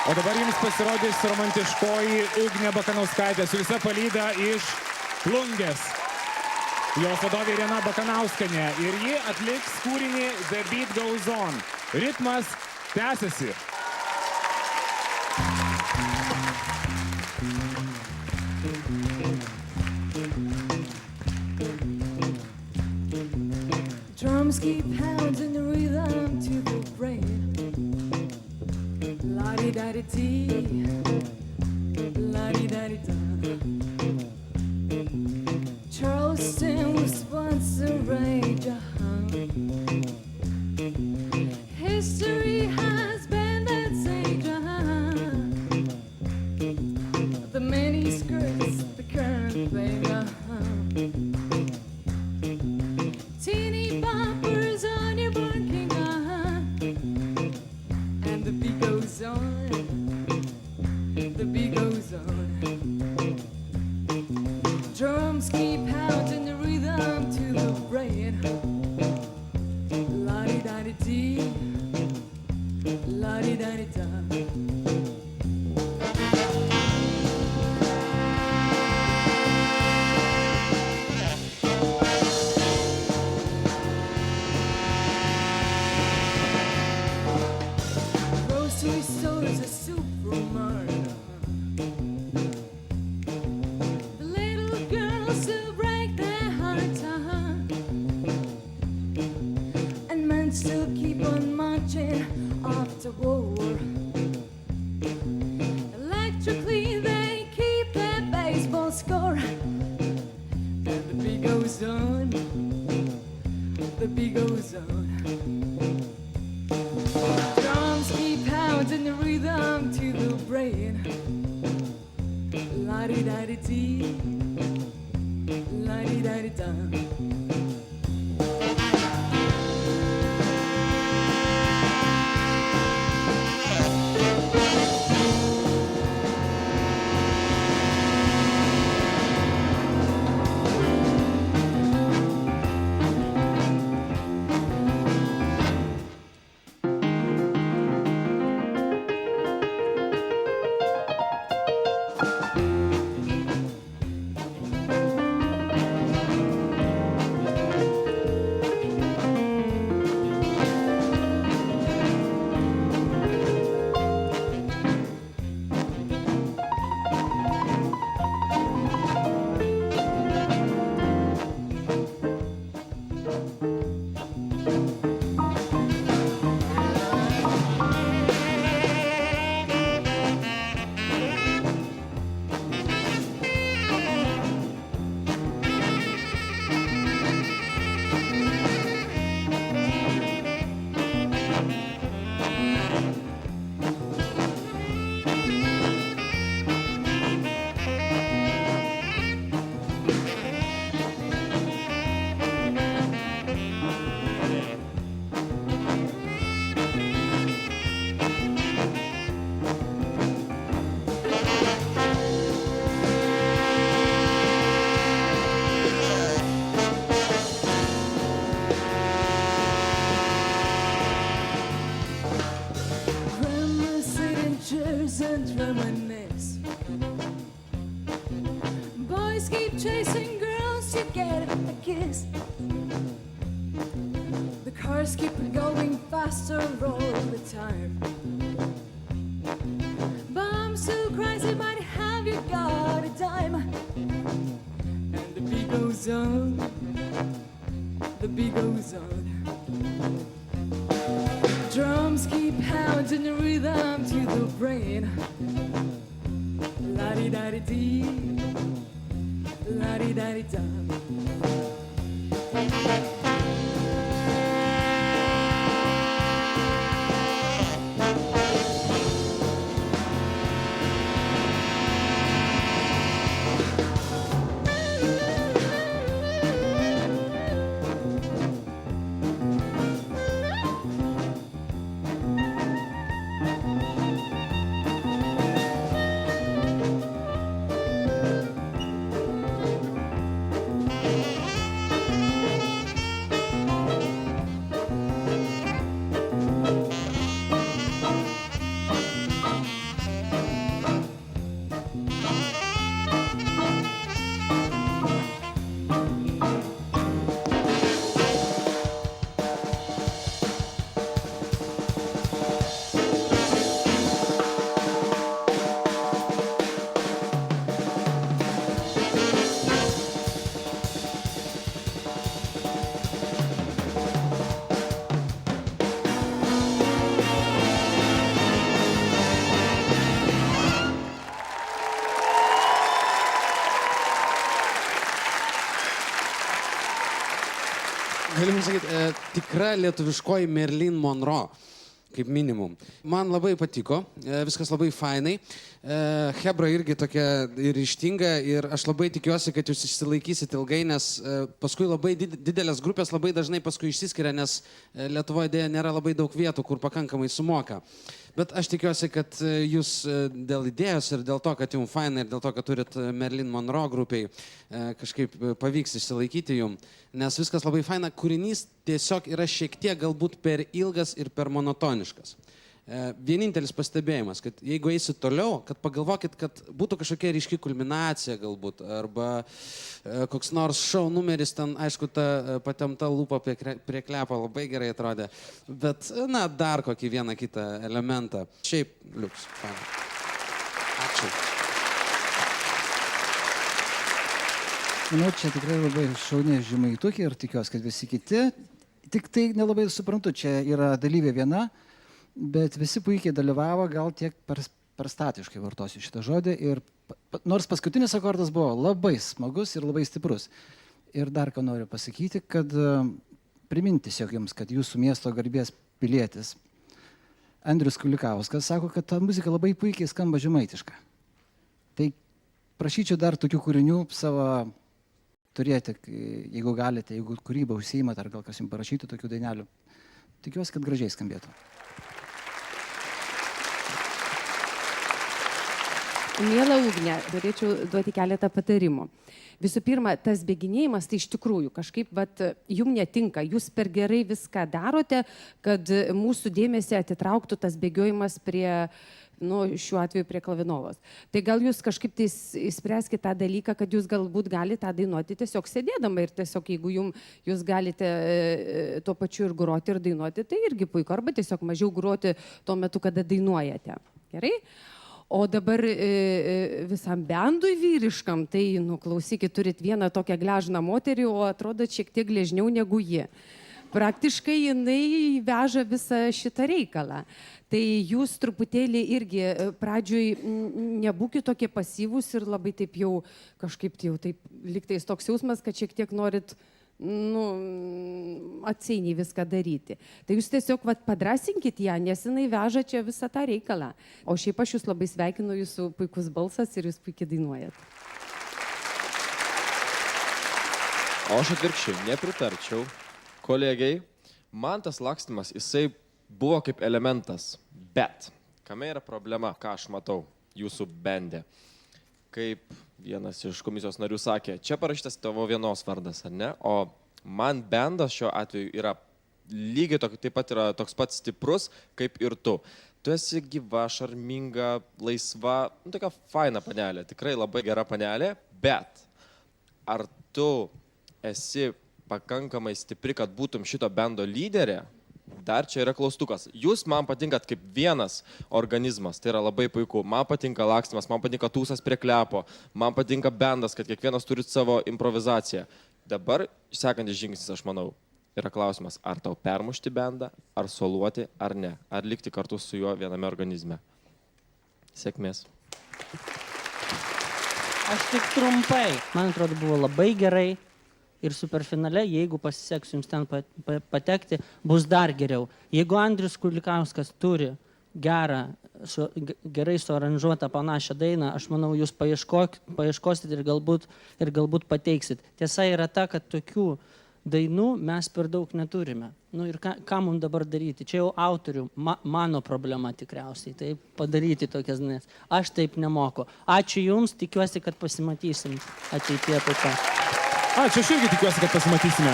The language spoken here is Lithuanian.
O dabar jums pasirodys romantiškoji Ugnė Bakanauskaitė su visa palyda iš Plungės. Jos vadovė Irena Bakanauskienė ir ji atliks kūrinį The Beat Goes On. Ritmas tęsiasi. Drums keep pounding the rhythm to the brain. La-di-da-di-dee, la-di-da-di-da. Charleston was once a rage, History has been that sage, The mini skirts, the current thing, Teeny boppers on your barking, And the beat goes on, the beat goes on. Drums keep pounding the rhythm to the brain. La-di-da-di-dee, la-di-da-di-da. Grocery stores, a supermarket. The little girls who break their hearts, and men still keep on marching after war. Electrically, they keep their baseball score, and the beat goes on, the beat goes on. Drums keep pounding the rhythm to the brain. La-di-da-di-dee, la-di-da-di-da. And reminisce. Boys keep chasing girls to get a kiss. The cars keep going faster all the time. Bombs so crazy, but have you got a dime? And the beat goes on, the beat goes on. Drums keep pounding the rhythm to the brain. La-di-da-di-dee, la-di-da-di-da. Kaip sakyti, tikra lietuviškoji Marilyn Monroe, kaip minimum. Man labai patiko, viskas labai fainai. Hebra irgi tokia ryžtinga ir aš labai tikiuosi, kad jūs išsilaikysit ilgai, nes paskui labai didelės grupės labai dažnai paskui išsiskiria, nes Lietuvoje dėja nėra labai daug vietų, kur pakankamai sumoka. Bet aš tikiuosi, kad jūs dėl idėjos ir dėl to, kad jums faina ir dėl to, kad turit Marilyn Monroe grupiai, kažkaip pavyks išsilaikyti jums, nes viskas labai faina. Kūrinys tiesiog yra šiek tiek galbūt per ilgas ir per monotoniškas. Vienintelis pastebėjimas, kad jeigu eisit toliau, kad pagalvokit, kad būtų kažkokia ryški kulminacija galbūt, arba koks nors šou numeris, ten aišku, ta patemta lūpa prie klepo labai gerai atrodė, bet, na, dar kokį vieną kitą elementą. Šiaip, liuks, faina. Ačiū. Manau, čia tikrai labai šaunė Žemaitukė ir tikiuosi, kad visi kiti. Tik tai nelabai suprantu, čia yra dalyvė viena, bet visi puikiai dalyvavo, gal tiek per statiškai vartosiu šitą žodį. Ir nors paskutinis akordas buvo labai smagus ir labai stiprus. Ir dar ką noriu pasakyti, kad priminti tiesiog jums, kad jūsų miesto garbės pilietis Andrius Kulikauskas sako, kad ta muzika labai puikiai skamba žemaitiška. Tai prašyčiau dar tokių kūrinių savo turėti, jeigu galite, jeigu kūrybą užsiimat, ar gal kas jums parašytų tokių dainelių. Tikiuosi, kad gražiai skambėtų. Miela Ugne, norėčiau duoti keletą patarimų. Visų pirma, tas bėginėjimas, tai iš tikrųjų kažkaip jums netinka. Jūs per gerai viską darote, kad mūsų dėmesį atitrauktų tas bėgiojimas prie, šiuo atveju prie Klavinovos. Tai gal jūs kažkaip tai įspręskite tą dalyką, kad jūs galbūt galite tą dainuoti tiesiog sėdėdama ir tiesiog jeigu jūs galite tuo pačiu ir groti ir dainuoti, tai irgi puiku. Arba tiesiog mažiau groti tuo metu, kada dainuojate. Gerai? O dabar visam bendui vyriškam, tai, klausykit, turit vieną tokią gležną moterį, o atrodo šiek tiek gležniau negu ji. Praktiškai jinai veža visą šitą reikalą. Tai jūs truputėlį irgi pradžioj nebūkit tokie pasyvūs ir labai taip jau kažkaip jau taip liktais toks jausmas, kad šiek tiek norit atsainiai viską daryti. Tai jūs tiesiog padrasinkit ją, nes jinai veža čia visą tą reikalą. O šiaip aš jūs labai sveikinu, jūsų puikus balsas ir jūs puikiai dainuojat. O aš atvirkščiai nepritarčiau kolegiai. Man tas lakstymas, jisai buvo kaip elementas. Bet kame yra problema, ką aš matau jūsų bende? Kaip vienas iš komisijos narių sakė, čia parašytas tavo vienos vardas, ar ne? O man bendas šiuo atveju yra lygiai taip pat yra toks pat stiprus, kaip ir tu. Tu esi gyva, šarminga, laisva, tokia faina panelė, tikrai labai gera panelė, bet ar tu esi pakankamai stipri, kad būtum šito bendo lyderė? Dar čia yra klaustukas. Jūs man patinkat kaip vienas organizmas, tai yra labai puiku. Man patinka lakstymas, man patinka tūsas prie klepo, man patinka bendas, kad kiekvienas turi savo improvizaciją. Dabar sekantis žingsnis, aš manau, yra klausimas, ar tau permušti bendą, ar soluoti, ar ne. Ar likti kartu su juo viename organizme. Sėkmės. Aš tik trumpai. Man atrodo, buvo labai gerai. Ir superfinale, jeigu pasiseks jums ten patekti, bus dar geriau. Jeigu Andrius Kulikauskas turi gerai suaranžuotą panašią dainą, aš manau, jūs paieškosit ir galbūt pateiksit. Tiesa yra ta, kad tokių dainų mes per daug neturime. Ir ką mums dabar daryti? Čia jau autorių, mano problema tikriausiai, tai padaryti tokias dainas. Aš taip nemoku. Ačiū jums, tikiuosi, kad pasimatysim ateityje taip pat. Ačiū, aš irgi tikiuosi, kad pasimatysime.